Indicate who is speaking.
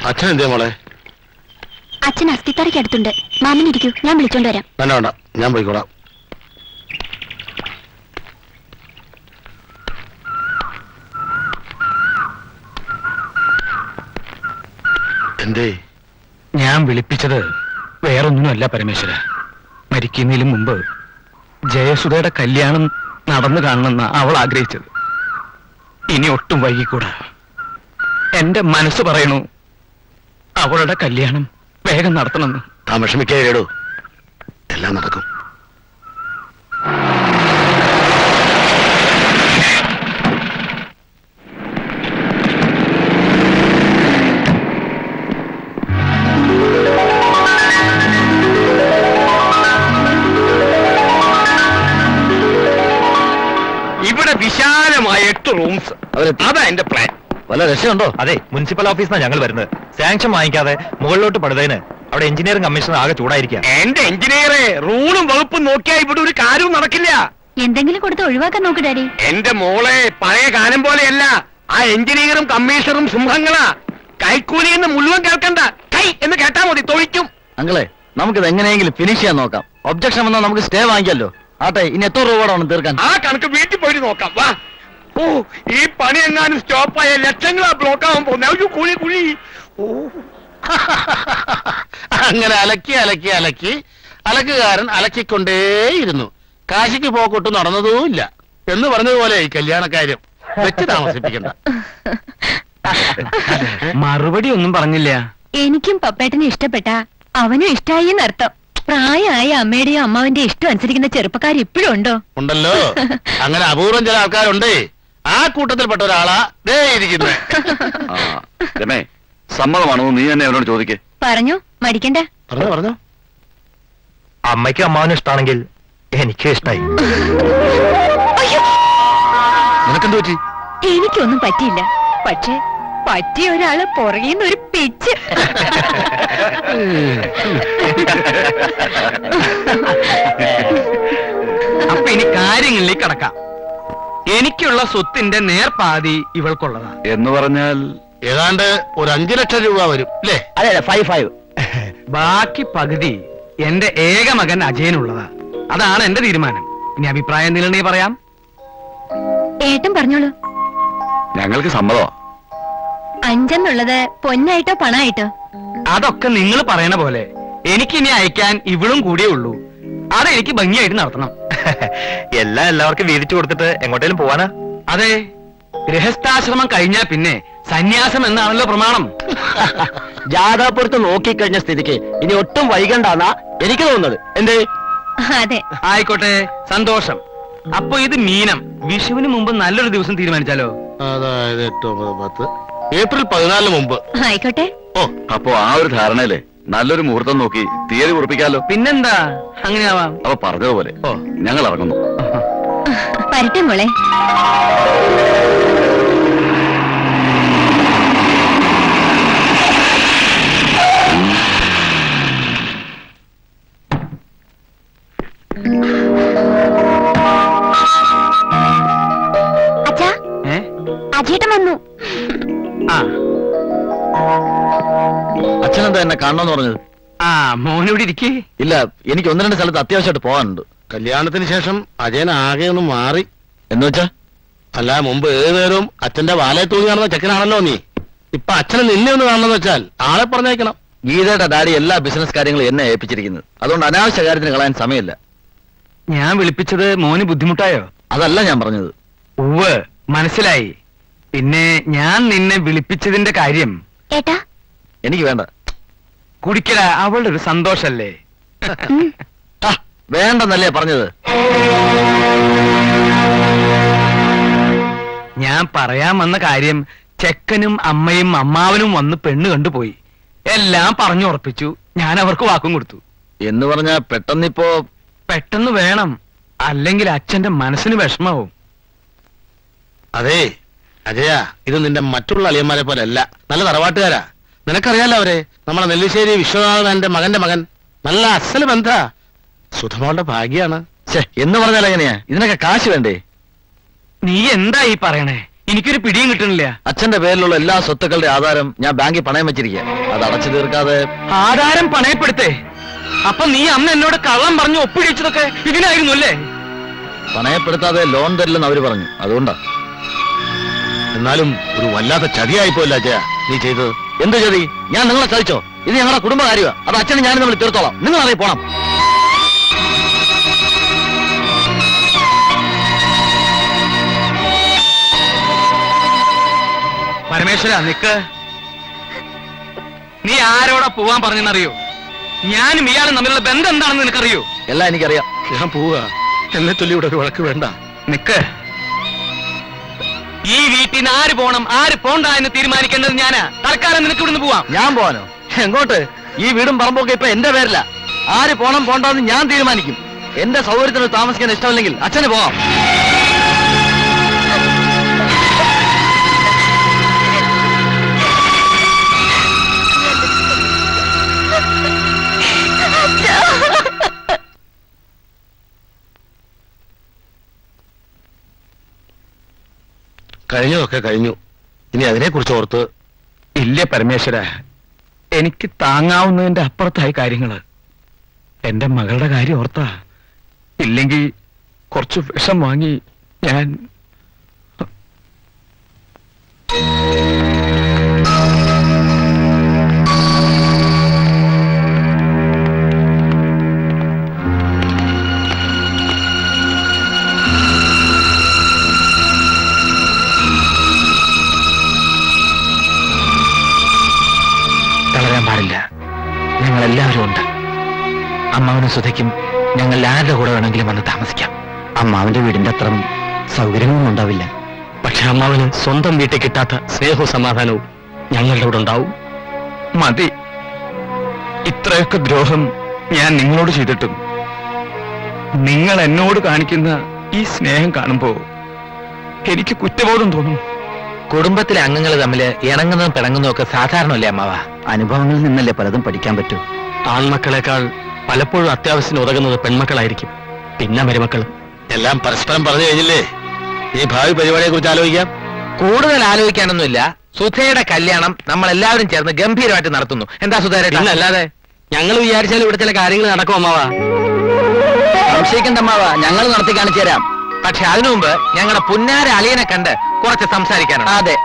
Speaker 1: അച്ഛൻ എന്തേ മോളെ?
Speaker 2: അച്ഛൻ അസ്ഥിത്തറയ്ക്ക് അടുത്തുണ്ട്. മാമൻ ഇരിക്കൂ, ഞാൻ വിളിച്ചോണ്ട് വരാം.
Speaker 1: വേണ്ട വേണ്ട, ഞാൻ പോയിക്കോളാം. എന്തേ?
Speaker 3: ഞാൻ വിളിപ്പിച്ചത് വേറൊന്നുമല്ല പരമേശ്വര. മരിക്കുന്നതിലും മുമ്പ് ജയസുധയുടെ കല്യാണം നടന്നു കാണണമെന്ന് അവൾ ആഗ്രഹിച്ചത്. ഇനി ഒട്ടും വൈകിക്കൂടാ. എന്റെ മനസ്സ് പറയണു അവളുടെ കല്യാണം വേഗം നടത്തണമെന്ന്.
Speaker 1: താൻ വിഷമിക്കേടോ, എല്ലാം നടക്കും.
Speaker 3: ഇവിടെ വിശാലമായ 8 റൂംസ്. അതാ എന്റെ പ്ലാൻ.
Speaker 1: വല്ല രക്ഷയുണ്ടോ?
Speaker 4: അതെ, മുനിസിപ്പൽ ഓഫീസിനാണ് ഞങ്ങൾ വരുന്നത്. സാങ്ഷൻ വാങ്ങിക്കാതെ മുകളിലോട്ട് പടുതതിന് അവിടെ എഞ്ചിനീയറിംഗ് കമ്മീഷണർ ആകെ ചൂടായിരിക്കുക.
Speaker 3: എന്റെ എഞ്ചിനീയറെ, റൂളും വകുപ്പും നോക്കിയാ ഇവിടെ ഒരു കാര്യവും നടക്കില്ല.
Speaker 2: എന്തെങ്കിലും കൊടുത്ത് ഒഴിവാക്കാൻ നോക്ക് ഡാഡി.
Speaker 3: എന്റെ മോളെ, പഴയ കാലം പോലെയല്ല. ആ എഞ്ചിനീയറും കമ്മീഷണറും സിംഹങ്ങളാ. കൈക്കൂലി എന്ന് മുഴുവൻ കേൾക്കണ്ട, കൈ എന്ന് കേട്ടാ മതി, തൊഴിക്കും.
Speaker 5: അങ്ങളെ, നമുക്കിത് എങ്ങനെയെങ്കിലും ഫിനിഷ് ചെയ്യാൻ നോക്കാം. ഒബ്ജക്ഷൻ വന്നാൽ നമുക്ക് സ്റ്റേ വാങ്ങിക്കാമല്ലോ. ആട്ടെ, ഇനി എത്ര രൂപ വേണം തീർക്കാൻ?
Speaker 3: ആ കണക്ക് വീട്ടിൽ പോയിട്ട് നോക്കാം. വാ. ഓ, ഈ പണി എങ്ങാനും സ്റ്റോപ്പായ ലക്ഷങ്ങളാ ബ്ലോക്ക് ആവാൻ പോകുന്ന. കുഴി കുഴി. ഓ,
Speaker 1: അങ്ങനെ അലക്കി അലക്കി അലക്കി അലക്കുകാരൻ അലക്കിക്കൊണ്ടേയിരുന്നു. കാശിക്ക് പോക്കൊട്ടും നടന്നതുമില്ല എന്ന് പറഞ്ഞതുപോലെ ഈ കല്യാണക്കാര്യം വെച്ച് താമസിപ്പിക്കണ്ട.
Speaker 3: മറുപടി ഒന്നും പറഞ്ഞില്ല.
Speaker 2: എനിക്കും പപ്പേട്ടനെ ഇഷ്ടപ്പെട്ട അവനും ഇഷ്ടായി എന്നർത്ഥം. പ്രായമായ അമ്മയുടെയും അമ്മാവിന്റെയും ഇഷ്ടം അനുസരിക്കുന്ന ചെറുപ്പക്കാർ ഇപ്പോഴും ഉണ്ടോ?
Speaker 1: ഉണ്ടല്ലോ. അങ്ങനെ അപൂർവം ചില ആൾക്കാരുണ്ട്. ആ കൂട്ടത്തിൽപ്പെട്ട ഒരാളാ ദേ ഇരിക്കുന്നത്.
Speaker 5: രമേ, സമ്മതമാണോ നീ തന്നെ അവരോട് ചോദിക്കേ?
Speaker 2: പറഞ്ഞു, മടിക്കണ്ട.
Speaker 1: പറഞ്ഞോ പറഞ്ഞോ.
Speaker 4: അമ്മയ്ക്കും അമ്മാവനും ഇഷ്ടമാണെങ്കിൽ എനിക്കും ഇഷ്ടമായി.
Speaker 1: നിനക്കെന്ത് പറ്റി?
Speaker 2: എനിക്കൊന്നും പറ്റിയില്ല. പക്ഷെ പറ്റിയ ഒരാള് പുറകിന്ന് ഒരു പിച്ച്.
Speaker 3: അപ്പൊ ഇനി കാര്യങ്ങളിലേക്ക് കടക്കാം. എനിക്കുള്ള സ്വത്തിന്റെ നേർപാതി ഇവൾക്കുള്ളതാ.
Speaker 5: എന്ന് പറഞ്ഞാൽ
Speaker 1: ഏതാണ്ട് ഒരു 5 ലക്ഷം രൂപ വരും അല്ലേ?
Speaker 5: അതെ അതെ, 5.
Speaker 3: ബാക്കി പകുതി എന്റെ ഏക മകൻ അജയനുള്ളതാ. അതാണ് എന്റെ തീരുമാനം. ഇനി അഭിപ്രായം എന്തെങ്കിലും പറയാം.
Speaker 2: ഏട്ടൻ പറഞ്ഞോളൂ.
Speaker 5: ഞങ്ങൾക്ക് സമ്മതമാ.
Speaker 2: 5 എന്നുള്ളത് പൊന്നായിട്ടോ പണായിട്ടോ?
Speaker 3: അതൊക്കെ നിങ്ങൾ പറയണ പോലെ. എനിക്കിനി അയക്കാൻ ഇവളും കൂടിയേ ഉള്ളൂ. അതെനിക്ക് ഭംഗിയായിട്ട് നടത്തണം.
Speaker 4: എല്ലാവർക്കും വീതിച്ചു കൊടുത്തിട്ട് എങ്ങോട്ടേലും പോവാനാ?
Speaker 3: അതെ, ഗൃഹസ്ഥാശ്രമം കഴിഞ്ഞാൽ പിന്നെ സന്യാസം എന്നാണല്ലോ പ്രമാണം.
Speaker 5: ജാഥാപുരത്ത് നോക്കിക്കഴിഞ്ഞ സ്ഥിതിക്ക് ഇനി ഒട്ടും വൈകണ്ടാന്നാ എനിക്ക് തോന്നുന്നത്. എന്തേ?
Speaker 2: അതെ.
Speaker 3: ആയിക്കോട്ടെ, സന്തോഷം. അപ്പൊ ഇത് മീനം. വിഷുവിന് മുമ്പ് നല്ലൊരു ദിവസം തീരുമാനിച്ചാലോ?
Speaker 1: അതായത് 8, 9, 10 ഏപ്രിൽ 14 മുമ്പ്.
Speaker 2: ആയിക്കോട്ടെ.
Speaker 5: ഓ, അപ്പൊ ആ ഒരു ധാരണയില്ലേ നല്ലൊരു മുഹൂർത്തം നോക്കി തീയതി ഉറപ്പിക്കാലോ.
Speaker 3: പിന്നെന്താ, അങ്ങനെയാവാം.
Speaker 5: അപ്പൊ പറഞ്ഞതുപോലെ ഞങ്ങൾ ഇറങ്ങുന്നു.
Speaker 2: വരട്ടെ മോളെ. അച്ഛാ, അജേട്ടൻ വന്നു.
Speaker 3: ആ,
Speaker 5: അച്ഛനെന്താ എന്നെ കാണണമെന്ന് പറഞ്ഞത്?
Speaker 3: ആ, മോനിവിടെ ഇരിക്കേ.
Speaker 5: ഇല്ല, എനിക്ക് 1-2 സ്ഥലത്ത് അത്യാവശ്യമായിട്ട് പോകാനുണ്ട്.
Speaker 1: കല്യാണത്തിന് ശേഷം അജയൻ ആകെ ഒന്ന് മാറി.
Speaker 5: എന്ന് വെച്ചാ?
Speaker 1: അല്ല, മുമ്പ് ഏത് നേരവും അച്ഛന്റെ വാലയെ തൂങ്ങി നടന്ന ചെക്കനാണല്ലോ നീ. ഇപ്പൊ അച്ഛനെ നിന്നെ ഒന്ന് കാണണമെന്ന് വെച്ചാൽ ആളെ പറഞ്ഞേക്കണം.
Speaker 5: ഗീതയുടെ ഡാഡി എല്ലാ ബിസിനസ് കാര്യങ്ങളും എന്നെ ഏൽപ്പിച്ചിരിക്കുന്നത്. അതുകൊണ്ട് അനാവശ്യ കാര്യത്തിന് കളയാൻ സമയമില്ല.
Speaker 3: ഞാൻ വിളിപ്പിച്ചത് മോന് ബുദ്ധിമുട്ടായോ?
Speaker 5: അതല്ല ഞാൻ പറഞ്ഞത്.
Speaker 3: ഉവ്വ്, മനസ്സിലായി. പിന്നെ ഞാൻ നിന്നെ വിളിപ്പിച്ചതിന്റെ കാര്യം.
Speaker 2: ഏട്ടാ,
Speaker 5: എനിക്ക് വേണ്ട.
Speaker 3: കുടിക്കല, അവളുടെ ഒരു സന്തോഷല്ലേ.
Speaker 5: വേണ്ടെന്നല്ലേ പറഞ്ഞത്?
Speaker 3: ഞാൻ പറയാൻ വന്ന കാര്യം, ചെക്കനും അമ്മയും അമ്മാവനും വന്ന് പെണ്ണ് കണ്ടുപോയി. എല്ലാം പറഞ്ഞു ഉറപ്പിച്ചു. ഞാൻ അവർക്ക് വാക്കും കൊടുത്തു.
Speaker 5: എന്ന് പറഞ്ഞാ പെട്ടെന്നിപ്പോ?
Speaker 3: പെട്ടെന്ന് വേണം, അല്ലെങ്കിൽ അച്ഛന്റെ മനസ്സിന് വിഷമാവും.
Speaker 1: അതെ അജയ, ഇത് നിന്റെ മറ്റുള്ള അളിയന്മാരെ പോലെ അല്ല. നല്ല തറവാട്ടുകാരാ. നിനക്കറിയാലോ അവരെ. നമ്മളെ നെല്ലിശ്ശേരി വിശ്വനാഥന്റെ മകന്റെ മകൻ. നല്ല അസല് ബന്ധ. സുധമോളുടെ ഭാഗ്യാണ്.
Speaker 5: എന്ന് പറഞ്ഞാൽ എങ്ങനെയാ? ഇതിനൊക്കെ കാശ് വേണ്ടേ?
Speaker 3: നീ എന്താ ഈ പറയണേ? എനിക്കൊരു പിടിയും കിട്ടണില്ല.
Speaker 5: അച്ഛന്റെ പേരിലുള്ള എല്ലാ സ്വത്തുക്കളുടെ ആധാരം ഞാൻ ബാങ്കിൽ പണയം വെച്ചിരിക്കുക. അത് അടച്ചു തീർക്കാതെ
Speaker 3: ആധാരം പണയപ്പെടുത്തേ? അപ്പൊ നീ അന്ന് എന്നോട് കള്ളം പറഞ്ഞു ഒപ്പിടിച്ചതൊക്കെ ഇതിനായിരുന്നു അല്ലേ?
Speaker 5: പണയപ്പെടുത്താതെ ലോൺ തരില്ലെന്ന് അവര് പറഞ്ഞു. അതുകൊണ്ടാ.
Speaker 1: എന്നാലും ഒരു വല്ലാത്ത ചതിയായിപ്പോയില്ല അജയ നീ ചെയ്തത്.
Speaker 5: എന്ത് ചതി? ഞാൻ നിങ്ങളെ ചതിച്ചോ? ഇത് ഞങ്ങളുടെ കുടുംബകാര്യമാണ്. അത് അച്ഛനും ഞാനും നമ്മൾ തീർത്തോളാം. നിങ്ങൾ അറിയി പോണം.
Speaker 3: പരമേശ്വര നിക്ക്. നീ ആരോടാ പോവാൻ പറഞ്ഞെന്നറിയോ? ഞാനും ഇയാളും തമ്മിലുള്ള ബന്ധം എന്താണെന്ന് നിനക്കറിയോ?
Speaker 5: എല്ലാം എനിക്കറിയാം.
Speaker 1: ഞാൻ പോവുക. എന്നെ ചൊല്ലി ഇവിടെ ഒരു വഴക്ക് വേണ്ട.
Speaker 3: നിക്ക്. ഈ വീട്ടിൽ നിന്ന് ആര് പോണം ആര് പോണ്ട എന്ന് തീരുമാനിക്കേണ്ടത് ഞാനാ. തൽക്കാലം നിനക്ക് ഇവിടുന്ന് പോവാം.
Speaker 5: ഞാൻ പോവാനോ? എങ്ങോട്ട്? ഈ വീടും പറമ്പൊക്കെ ഇപ്പൊ എന്റെ പേരില. ആര് പോണം പോണ്ടെന്ന് ഞാൻ തീരുമാനിക്കും. എന്റെ സൗകര്യത്തിന് താമസിക്കാൻ ഇഷ്ടമല്ലെങ്കിൽ അച്ഛന് പോവാം.
Speaker 1: കഴിഞ്ഞതൊക്കെ കഴിഞ്ഞു. ഇനി അതിനെക്കുറിച്ച് ഓർത്ത്
Speaker 3: ഇല്ല പരമേശ്വര, എനിക്ക് താങ്ങാവുന്നതിന്റെ അപ്പുറത്തായി കാര്യങ്ങള്. എന്റെ മകളുടെ കാര്യം ഓർത്താ. ഇല്ലെങ്കിൽ കുറച്ച് വിഷം വാങ്ങി ഞാൻ തളരാൻ പാടില്ല. ഞങ്ങളെല്ലാവരും ഉണ്ട്. അമ്മാവനും സുധയ്ക്കും ഞങ്ങൾ ആരുടെ കൂടെ വേണമെങ്കിലും വന്ന് താമസിക്കാം.
Speaker 5: അമ്മാവന്റെ വീടിന്റെ അത്ര സൗകര്യങ്ങളൊന്നും ഉണ്ടാവില്ല.
Speaker 1: പക്ഷെ അമ്മാവന് സ്വന്തം വീട്ടിൽ കിട്ടാത്ത സ്നേഹവും സമാധാനവും ഞങ്ങളുടെ കൂടെ ഉണ്ടാവും.
Speaker 3: മതി. ഇത്രയൊക്കെ ദ്രോഹം ഞാൻ നിങ്ങളോട് ചെയ്തിട്ടും നിങ്ങൾ എന്നോട് കാണിക്കുന്ന ഈ സ്നേഹം കാണുമ്പോ എനിക്ക് കുറ്റബോധം തോന്നും.
Speaker 4: കുടുംബത്തിലെ അംഗങ്ങൾ തമ്മിൽ ഇണങ്ങുന്നതും പിണങ്ങുന്നതും ഒക്കെ സാധാരണയല്ലേ അമ്മാവ?
Speaker 5: അനുഭവങ്ങളിൽ നിന്നല്ലേ പലതും പഠിക്കാൻ പറ്റൂ.
Speaker 1: ആൺമക്കളെക്കാൾ പലപ്പോഴും അത്യാവശ്യത്തിന് ഉതകുന്നത് പെൺമക്കളായിരിക്കും. പിന്നെ മരുമക്കളും. എല്ലാം പരസ്പരം പറഞ്ഞു കഴിഞ്ഞില്ലേ? ഈ ഭാവി പരിപാടിയെ കുറിച്ച് ആലോചിക്കാം.
Speaker 4: കൂടുതൽ ആലോചിക്കാനൊന്നുമില്ല. സുധയുടെ കല്യാണം നമ്മൾ എല്ലാവരും ചേർന്ന് ഗംഭീരമായിട്ട് നടത്തുന്നു. എന്താ സുധേരേട്ടാ?
Speaker 1: അല്ലാതെ ഞങ്ങൾ വിചാരിച്ചാലും ഇവിടെ ചില കാര്യങ്ങൾ നടക്കും അമ്മാവാ.
Speaker 5: സംശയിക്കണ്ട അമ്മാവാ, ഞങ്ങൾ നടത്തി കാണിച്ചു തരാം.
Speaker 4: പക്ഷെ അതിനു മുമ്പ് ഞങ്ങളുടെ പുന്നാര അളിയനെ കണ്ട് കുറച്ച് സംസാരിക്കാനാണ്.
Speaker 5: അതെ.